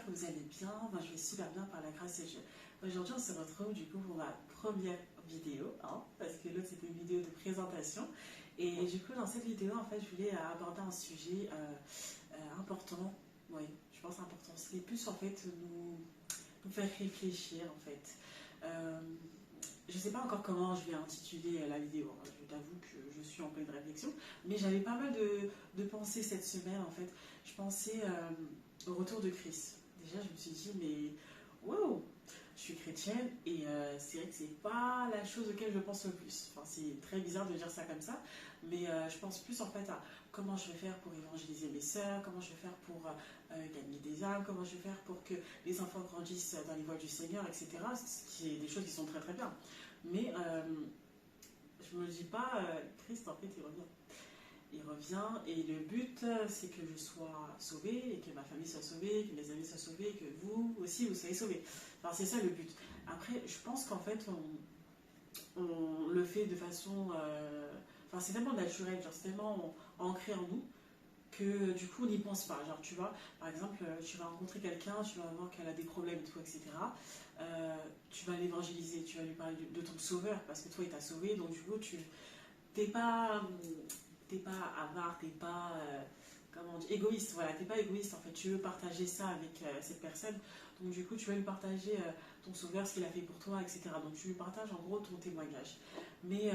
que vous allez bien. Moi, je vais super bien par la grâce de Dieu. Aujourd'hui, on se retrouve du coup pour ma première vidéo, hein, parce que l'autre c'était une vidéo de présentation. Et du coup, dans cette vidéo, en fait, je voulais aborder un sujet important. Oui, je pense important. C'est plus en fait nous faire réfléchir en fait. Euh, je ne sais pas encore comment je vais intituler la vidéo. Je t'avoue que je suis en pleine réflexion, mais j'avais pas mal de pensées cette semaine en fait. Je pensais au retour de Christ. Déjà, je me suis dit, mais wow, je suis chrétienne et c'est vrai que c'est pas la chose auquel je pense le plus. Enfin, c'est très bizarre de dire ça comme ça, mais je pense plus en fait à comment je vais faire pour évangéliser mes sœurs, comment je vais faire pour gagner des âmes, comment je vais faire pour que les enfants grandissent dans les voies du Seigneur, etc. C'est des choses qui sont très très bien. Mais je me dis pas, Christ en fait il revient. Il revient et le but c'est que je sois sauvée et que ma famille soit sauvée, que mes amis soient sauvés, que vous aussi vous soyez sauvés. Enfin, c'est ça le but. Après, je pense qu'en fait on le fait de façon. Enfin, c'est tellement naturel, genre c'est tellement ancré en nous que du coup on n'y pense pas. Genre tu vois, par exemple, tu vas rencontrer quelqu'un, tu vas voir qu'elle a des problèmes et tout, etc. Tu vas l'évangéliser, tu vas lui parler de ton sauveur parce que toi il t'a sauvé, donc du coup tu t'es pas avare, t'es pas comment on dit, égoïste, voilà, t'es pas égoïste en fait, tu veux partager ça avec cette personne, donc du coup tu vas lui partager ton sauveur, ce qu'il a fait pour toi, etc. Donc tu lui partages en gros ton témoignage. Mais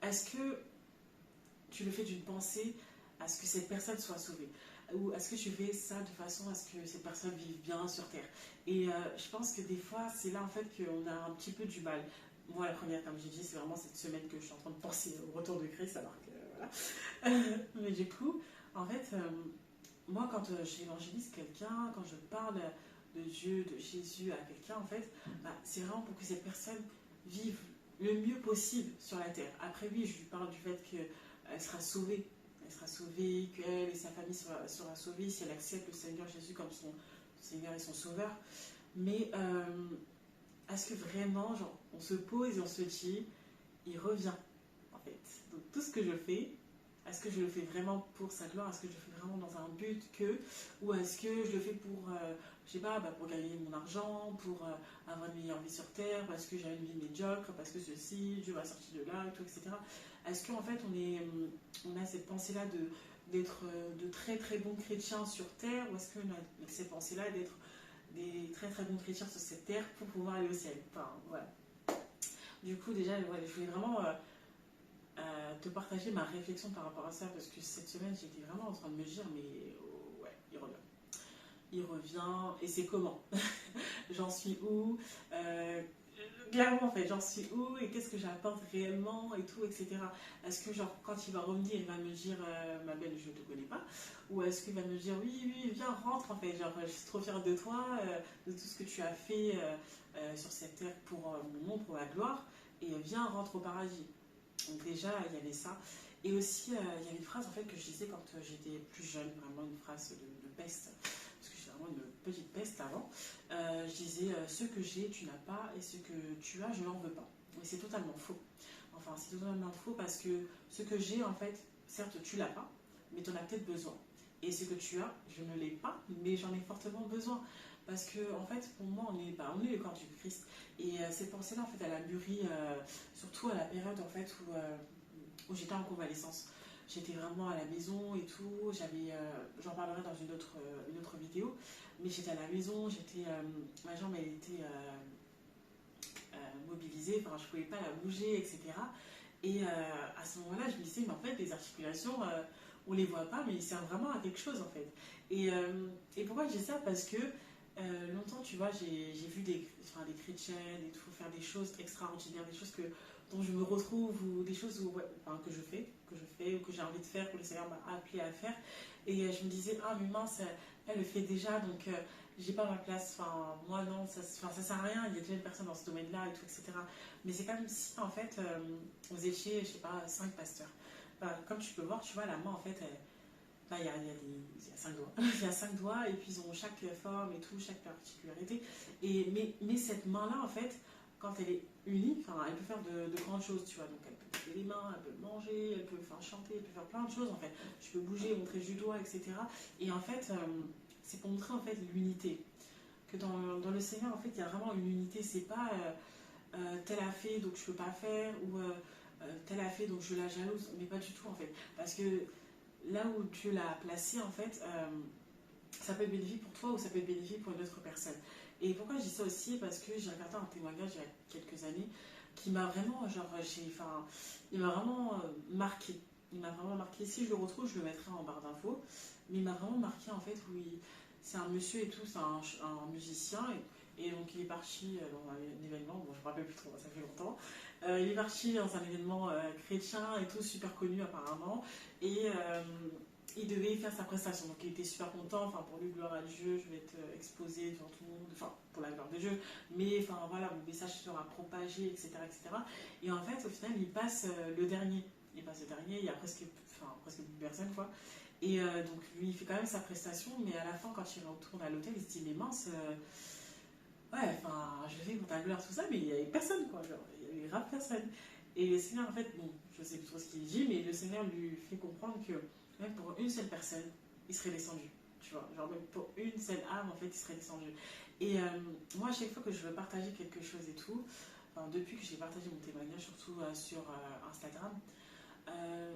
est-ce que tu le fais d'une pensée à ce que cette personne soit sauvée, ou est-ce que tu fais ça de façon à ce que cette personne vive bien sur Terre? Et je pense que des fois, c'est là en fait qu'on a un petit peu du mal. Moi, la première, comme j'ai dit, c'est vraiment cette semaine que je suis en train de penser au retour de Christ, alors que voilà. Mais du coup, en fait, moi, quand j'évangélise quelqu'un, quand je parle de Dieu, de Jésus à quelqu'un, en fait, bah, c'est vraiment pour que cette personne vive le mieux possible sur la terre. Après, oui, je lui parle du fait qu'elle sera sauvée. Elle sera sauvée, qu'elle et sa famille sera sauvée si elle accepte le Seigneur Jésus comme son Seigneur et son Sauveur. Mais est-ce que vraiment, genre, on se pose et on se dit, il revient, en fait. Donc tout ce que je fais, est-ce que je le fais vraiment pour sa gloire? Est-ce que je le fais vraiment dans un but que? Ou est-ce que je le fais pour, je sais pas, bah, pour gagner mon argent, pour avoir une meilleure vie sur Terre, parce que j'ai une vie médiocre, parce que ceci, Dieu m'a sorti de là, et tout, etc. Est-ce qu'en fait on a cette pensée-là d'être de très très bons chrétiens sur Terre, ou est-ce qu'on a cette pensée-là d'être des très très bons chrétiens sur cette Terre pour pouvoir aller au ciel? Enfin, voilà. Du coup, déjà, ouais, je voulais vraiment te partager ma réflexion par rapport à ça parce que cette semaine j'étais vraiment en train de me dire mais ouais, il revient. Il revient et c'est comment? J'en suis où? Clairement en fait, j'en suis où et qu'est-ce que j'apporte réellement et tout, etc. Est-ce que genre quand il va revenir, il va me dire ma belle, je te connais pas? Ou est-ce qu'il va me dire oui, oui, viens, rentre en fait, genre je suis trop fière de toi, de tout ce que tu as fait sur cette terre pour mon nom, pour la gloire, et viens, rentre au paradis. Donc déjà, il y avait ça. Et aussi, il y avait une phrase en fait que je disais quand j'étais plus jeune, vraiment une phrase de peste, parce que j'étais vraiment une petite peste avant. Je disais, ce que j'ai, tu n'as pas, et ce que tu as, je n'en veux pas. Et c'est totalement faux. Enfin, c'est totalement faux parce que ce que j'ai, en fait, certes, tu l'as pas, mais tu en as peut-être besoin. Et ce que tu as, je ne l'ai pas, mais j'en ai fortement besoin. Parce que, en fait, pour moi, on est le corps du Christ. Et cette pensée-là, en fait, elle a mûri, surtout à la période, en fait, où j'étais en convalescence. J'étais vraiment à la maison et tout. J'en parlerai dans une autre vidéo. Mais j'étais à la maison, ma jambe, elle était mobilisée. Enfin, je pouvais pas la bouger, etc. Et à ce moment-là, je me disais, mais en fait, les articulations, on les voit pas, mais ils servent vraiment à quelque chose, en fait. Et pourquoi je dis ça? Parce que longtemps, tu vois, j'ai vu des chrétiennes et tout faire des choses extraordinaires, des choses dont je me retrouve ou des choses ouais, enfin, que je fais ou que j'ai envie de faire, que le Seigneur m'a appelé à faire. Et je me disais, ah, mais mince, elle le fait déjà, donc j'ai pas ma place. Enfin, moi, non, ça sert à rien, il y a déjà une personne dans ce domaine-là et tout, etc. Mais c'est comme si, en fait, vous étiez, je sais pas, 5 pasteurs. Enfin, comme tu peux voir, tu vois, la main, en fait, là, il y a 5 doigts. Il y a 5 doigts et puis ils ont chaque forme et tout, chaque particularité. Mais cette main-là, en fait, quand elle est unie, enfin, elle peut faire de grandes choses, tu vois. Donc elle peut lever les mains, elle peut manger, elle peut chanter, elle peut faire plein de choses, en fait. Tu peux bouger, montrer du doigt, etc. Et en fait, c'est pour montrer en fait l'unité. Que dans le Seigneur, en fait, il y a vraiment une unité. C'est pas tel a fait donc je peux pas faire, ou tel a fait donc je la jalouse, mais pas du tout en fait. Parce que là où Dieu l'a placé, en fait, ça peut être bénéfique pour toi ou ça peut être bénéfique pour une autre personne. Et pourquoi je dis ça aussi? Parce que j'ai regardé un témoignage il y a quelques années qui m'a vraiment, il m'a vraiment marqué. Il m'a vraiment marqué. Si je le retrouve, je le mettrai en barre d'infos. Mais il m'a vraiment marqué en fait, c'est un monsieur et tout, c'est un musicien. Et donc il est parti dans un événement, bon je me rappelle plus trop, ça fait longtemps. Il est parti dans un événement chrétien et tout, super connu apparemment. Et il devait faire sa prestation, donc il était super content, enfin pour lui, gloire à Dieu, je vais être exposé devant tout le monde, enfin pour la gloire de Dieu, mais enfin voilà, mon message sera propagé, etc. etc. Et en fait, au final, il passe le dernier. Il passe le dernier, il y a presque plus personne, quoi. Et donc lui, il fait quand même sa prestation, mais à la fin, quand il retourne à l'hôtel, il se dit, mais mince, ouais, enfin, je fais pour ta gloire, tout ça, mais il n'y avait personne, quoi, genre, il y avait grave personne. Et le Seigneur, en fait, bon, je sais plus trop ce qu'il dit, mais le Seigneur lui fait comprendre que même pour une seule personne, il serait descendu. Tu vois, genre même pour une seule âme, en fait, il serait descendu. Et moi, à chaque fois que je veux partager quelque chose et tout, enfin, depuis que j'ai partagé mon témoignage, surtout sur Instagram, euh,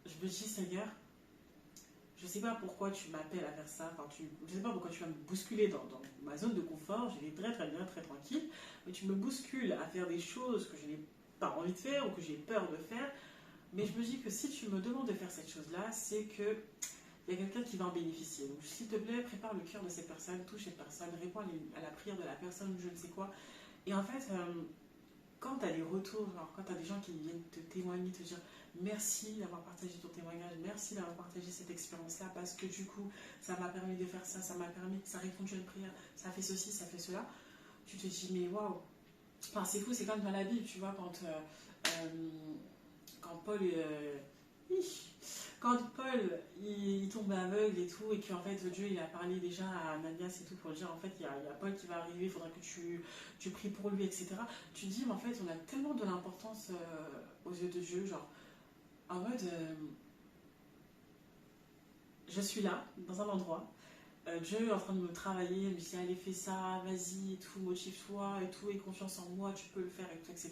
je me dis, Seigneur, je sais pas pourquoi tu m'appelles à faire ça, enfin, je sais pas pourquoi tu vas me bousculer dans ma zone de confort, je vais très très bien, très tranquille, mais tu me bouscules à faire des choses que je n'ai pas envie de faire ou que j'ai peur de faire. Mais je me dis que si tu me demandes de faire cette chose-là, c'est que il y a quelqu'un qui va en bénéficier. Donc, s'il te plaît, prépare le cœur de cette personne, touche cette personne, réponds à la prière de la personne, je ne sais quoi. Et en fait, quand tu as des retours, genre, quand tu as des gens qui viennent te témoigner, te dire merci d'avoir partagé ton témoignage, merci d'avoir partagé cette expérience-là, parce que du coup, ça m'a permis de faire ça, ça m'a permis, ça a répondu à une prière, ça fait ceci, ça fait cela, tu te dis, mais waouh! Enfin, c'est fou, c'est comme dans la Bible, tu vois, quand Paul, quand Paul il tombe aveugle et tout, et qu'en fait Dieu il a parlé déjà à Ananias et tout pour dire en fait il y a Paul qui va arriver, il faudra que tu pries pour lui, etc. Tu te dis, mais en fait on a tellement de l'importance aux yeux de Dieu, genre en mode je suis là, dans un endroit, Dieu est en train de me travailler, il me dit allez fais ça, vas-y et tout, motive-toi et tout, et confiance en moi, tu peux le faire et tout, etc.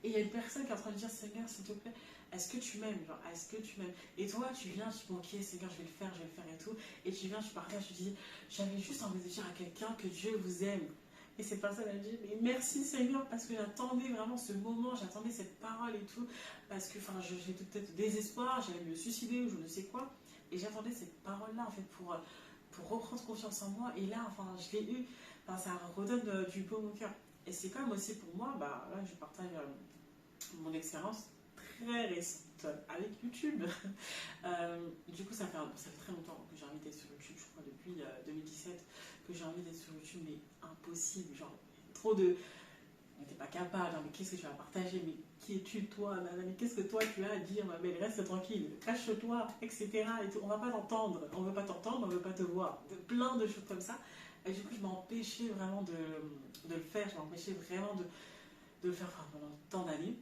Et il y a une personne qui est en train de dire Seigneur s'il te plaît, est-ce que tu m'aimes, genre est-ce que tu m'aimes? Et toi tu viens, tu dis bon, ok Seigneur je vais le faire et tout, et tu viens, tu partages, tu dis j'avais juste envie de dire à quelqu'un que Dieu vous aime. Et cette personne a dit mais merci Seigneur parce que j'attendais vraiment ce moment, j'attendais cette parole et tout, parce que enfin j'étais peut-être au désespoir, j'allais me suicider ou je ne sais quoi, et j'attendais cette parole là en fait pour reprendre confiance en moi. Et là, enfin, je l'ai eu. Enfin, ça redonne du baume au cœur. Et c'est comme aussi pour moi, bah, là, je partage mon expérience très récente avec YouTube. Du coup, ça fait très longtemps que j'ai envie d'être sur YouTube, je crois, depuis 2017, que j'ai envie d'être sur YouTube, mais impossible. Genre, trop de. On n'était pas capable, hein, mais qu'est-ce que tu vas partager? Mais qui es-tu, toi, nana? Mais qu'est-ce que toi tu as à dire, ma belle? Reste tranquille, cache-toi, etc. Et tout. On va pas t'entendre, on veut pas t'entendre, on veut pas te voir. Plein de choses comme ça. Et du coup, je m'empêchais vraiment de le faire, je m'empêchais vraiment de le faire pendant tant d'années.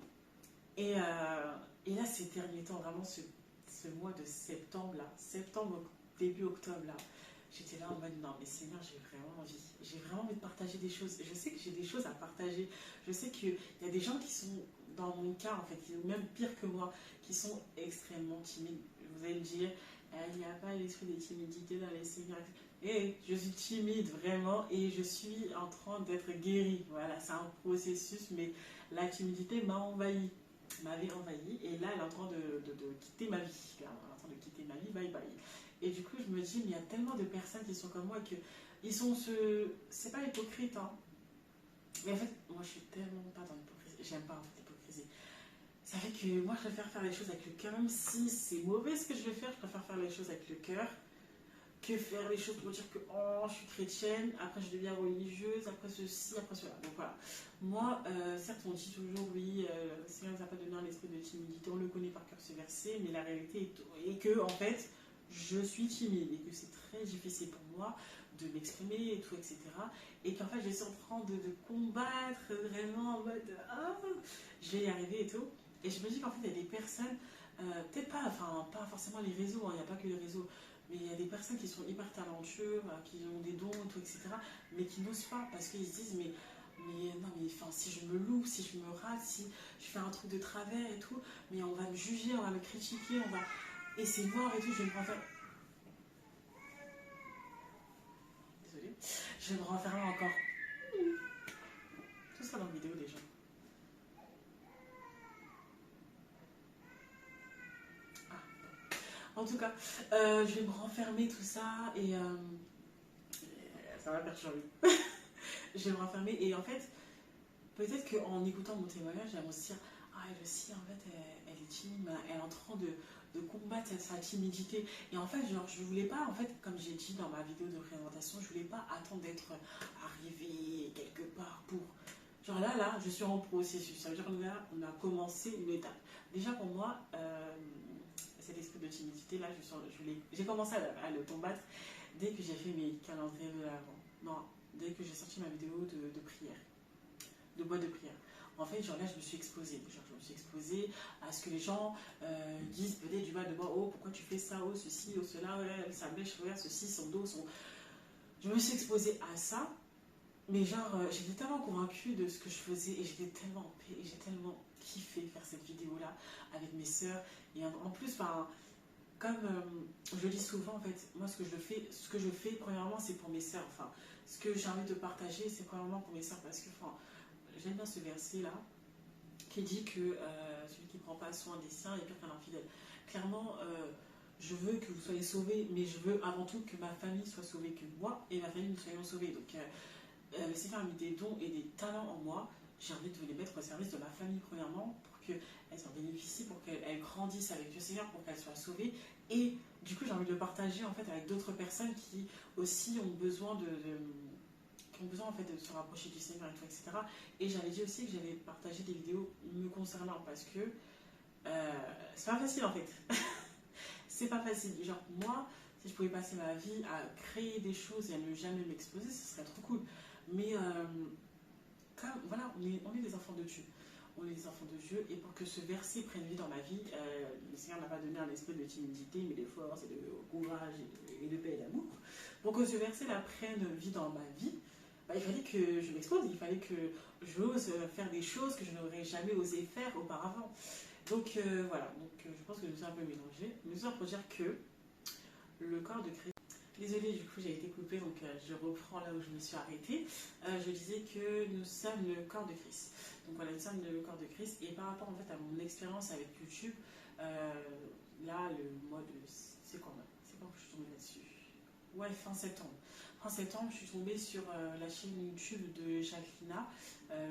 Et, là, ces derniers temps, vraiment, ce mois de septembre, là, septembre, début octobre, là, j'étais là en mode non, mais Seigneur, j'ai vraiment envie. J'ai vraiment envie de partager des choses. Je sais que j'ai des choses à partager. Je sais qu'il y a des gens qui sont, dans mon cas, en fait, qui sont même pire que moi, qui sont extrêmement timides. Vous allez me dire, il n'y a pas l'esprit de timidité dans les Seigneurs. Et je suis timide vraiment et je suis en train d'être guérie. Voilà, c'est un processus, mais la timidité m'avait envahi, et là elle est en train de quitter ma vie. Elle est en train de quitter ma vie, bye bye. Et du coup, je me dis, mais il y a tellement de personnes qui sont comme moi que ils sont c'est pas hypocrite, hein. Mais en fait, moi je suis tellement pas dans l'hypocrisie. J'aime pas en fait l'hypocrisie. Ça fait que moi je préfère faire les choses avec le cœur, même si c'est mauvais ce que je vais faire, je préfère faire les choses avec le cœur que faire les choses pour dire que oh, je suis chrétienne, après je deviens religieuse, après ceci, après cela. Donc voilà. Moi, certes, on dit toujours, oui, le Seigneur nous a pas donné un esprit de timidité, on le connaît par cœur ce verset, mais la réalité est que, en fait, je suis timide et que c'est très difficile pour moi de m'exprimer et tout, etc. Et qu'en fait, je suis en train de combattre vraiment en mode ah, je vais y arriver et tout. Et je me dis qu'en fait, il y a des personnes, peut-être pas, enfin, pas forcément les réseaux, il n'y a pas que les réseaux, Mais il y a des personnes qui sont hyper talentueuses, qui ont des dons, tout, etc. Mais qui n'osent pas parce qu'ils se disent, mais non, mais enfin, si je me loupe, si je me rate, si je fais un truc de travers et tout, mais on va me juger, on va me critiquer, on va... Et c'est mort et tout, je vais me renfermer. Désolée. Je vais me renfermer encore. Tout ça dans la vidéo déjà. En tout cas, je vais me renfermer tout ça et ça va perturber. Je vais me renfermer et en fait, peut-être qu'en écoutant mon témoignage, elle va se dire ah, elle aussi, en fait, elle est timide, elle est en train de combattre sa timidité. Et en fait, genre, je voulais pas, en fait, comme j'ai dit dans ma vidéo de présentation, je voulais pas attendre d'être arrivée quelque part pour. Genre là, je suis en processus. Ça veut dire que là, on a commencé une étape. Déjà pour moi, cet esprit de timidité, là, j'ai commencé à le combattre dès que j'ai fait mes calendriers de l'avant. Non, dès que j'ai sorti ma vidéo de prière, de boîte de prière. En fait, genre là, je me suis exposée. Genre, je me suis exposée à ce que les gens disent peut-être du bas de moi, oh, pourquoi tu fais ça, oh, ceci, oh, cela, ouais, sa mèche, regarde, ceci, son dos, son... Je me suis exposée à ça, mais genre, j'étais tellement convaincue de ce que je faisais et j'étais tellement en paix et j'ai tellement kiffé faire cette vidéo-là avec mes sœurs. Et en plus, enfin, comme je le dis souvent, en fait, moi, ce que je fais premièrement, c'est pour mes sœurs. Enfin, ce que j'ai envie de partager, c'est premièrement pour mes sœurs parce que, enfin, j'aime bien ce verset-là qui dit que celui qui ne prend pas soin des siens est pire qu'un infidèle. Clairement, je veux que vous soyez sauvés, mais je veux avant tout que ma famille soit sauvée, que moi et ma famille nous soyons sauvés. Donc, le Seigneur a mis des dons et des talents en moi. J'ai envie de les mettre au service de ma famille, premièrement, pour qu'elles en bénéficient, pour qu'elles grandissent avec le Seigneur, pour qu'elles soient sauvées. Et du coup, j'ai envie de le partager en fait avec d'autres personnes qui aussi ont besoin qui ont besoin en fait de se rapprocher du Seigneur et tout, etc. Et j'avais dit aussi que j'allais partager des vidéos me concernant parce que c'est pas facile en fait. C'est pas facile. Genre moi, si je pouvais passer ma vie à créer des choses et à ne jamais m'exposer, ce serait trop cool. Mais comme, voilà, on est des enfants de Dieu. On est des enfants de Dieu et pour que ce verset prenne vie dans ma vie, le Seigneur n'a pas donné un esprit de timidité, mais de force et de courage et de paix et d'amour. Pour que ce verset-là prenne vie dans ma vie, bah, il fallait que je m'expose, il fallait que j'ose faire des choses que je n'aurais jamais osé faire auparavant. Donc voilà, je pense que je me suis un peu mélangée. Mais tout ça pour dire que le corps de Christ. Désolée, du coup j'ai été coupée, donc je reprends là où je me suis arrêtée. Je disais que nous sommes le corps de Christ. Donc voilà, nous sommes le corps de Christ. Et par rapport en fait à mon expérience avec YouTube, là le mois de... C'est quand que je suis tombée là-dessus? Ouais, fin septembre. Fin septembre, je suis tombée sur la chaîne YouTube de Jacquelina,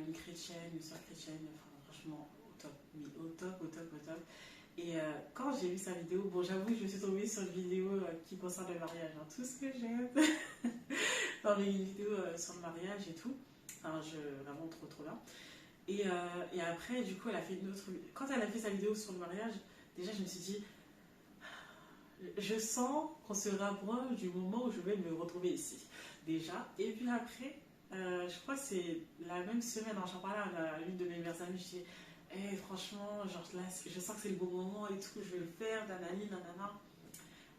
une chrétienne, une sœur chrétienne, enfin franchement au top, mais au top, au top, au top. Et quand j'ai vu sa vidéo, bon j'avoue je me suis tombée sur une vidéo qui concerne le mariage, hein, tout ce que j'aime dans les vidéos sur le mariage et tout, enfin vraiment trop trop bien. Et après du coup elle a fait une autre, quand elle a fait sa vidéo sur le mariage, déjà je me suis dit, je sens qu'on se rapproche du moment où je vais me retrouver ici, déjà. Et puis après, je crois que c'est la même semaine, hein, j'en parlais à l'une de mes meilleures amies, je dis, hey, franchement, genre là, je sens que c'est le bon moment et tout, je vais le faire, nanani, nanana.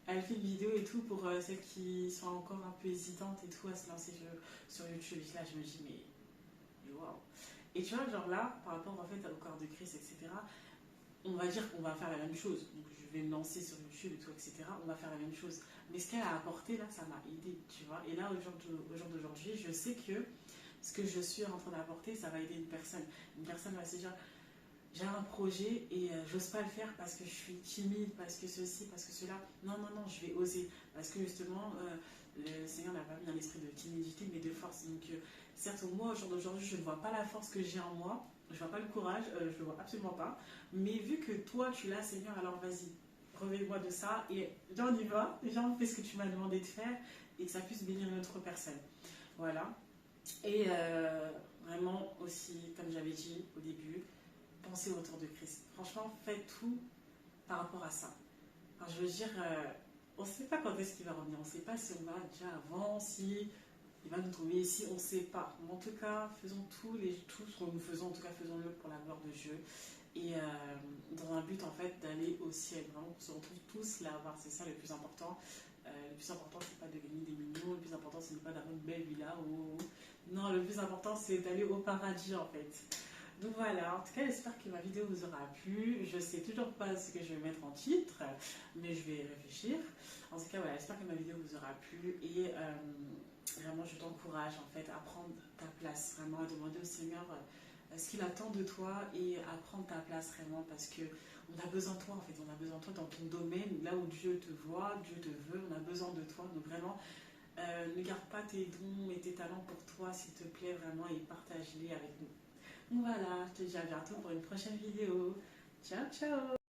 Elle fait une vidéo et tout pour celles qui sont encore un peu hésitantes et tout à se lancer sur YouTube. Et là, je me dis, mais waouh. Et tu vois, genre là, par rapport en fait au corps de Christ, etc., on va dire qu'on va faire la même chose. Donc je vais me lancer sur YouTube et tout, etc. On va faire la même chose. Mais ce qu'elle a apporté là, ça m'a aidé, tu vois. Et là, au jour d'aujourd'hui, je sais que ce que je suis en train d'apporter, ça va aider une personne. Une personne va se dire, j'ai un projet et j'ose pas le faire parce que je suis timide, parce que ceci, parce que cela. Non, non, non, je vais oser. Parce que justement, le Seigneur n'a pas mis un esprit de timidité, mais de force. Donc, certes, moi, au jour d'aujourd'hui, je ne vois pas la force que j'ai en moi, je ne vois pas le courage, je ne le vois absolument pas. Mais vu que toi, tu l'as, Seigneur, alors vas-y, revêt-moi de ça et viens, on y va, viens, on fait ce que tu m'as demandé de faire et que ça puisse bénir une autre personne. Voilà. Et vraiment aussi, comme j'avais dit au début, pensez autour de Christ. Franchement, faites tout par rapport à ça. Enfin, je veux dire, on ne sait pas quand est-ce qu'il va revenir. On ne sait pas si on va déjà avant, si il va nous trouver ici, on ne sait pas. Mais en tout cas, faisons tout ce que nous faisons, en tout cas, faisons-le pour la gloire de Dieu. Et dans un but, en fait, d'aller au ciel. Vraiment, qu'on se retrouve tous là-bas. C'est ça le plus important. Le plus important, c'est pas de gagner des millions. Le plus important, ce n'est pas d'avoir une belle villa. Non, le plus important, c'est d'aller au paradis, en fait. Donc voilà, en tout cas, j'espère que ma vidéo vous aura plu. Je sais toujours pas ce que je vais mettre en titre, mais je vais réfléchir. En tout cas, voilà, j'espère que ma vidéo vous aura plu et vraiment, je t'encourage en fait à prendre ta place, vraiment à demander au Seigneur ce qu'il attend de toi et à prendre ta place vraiment parce que on a besoin de toi en fait, on a besoin de toi dans ton domaine, là où Dieu te voit, Dieu te veut, on a besoin de toi. Donc vraiment, ne garde pas tes dons et tes talents pour toi, s'il te plaît, vraiment, et partage-les avec nous. Donc voilà, je te dis à bientôt pour une prochaine vidéo. Ciao, ciao!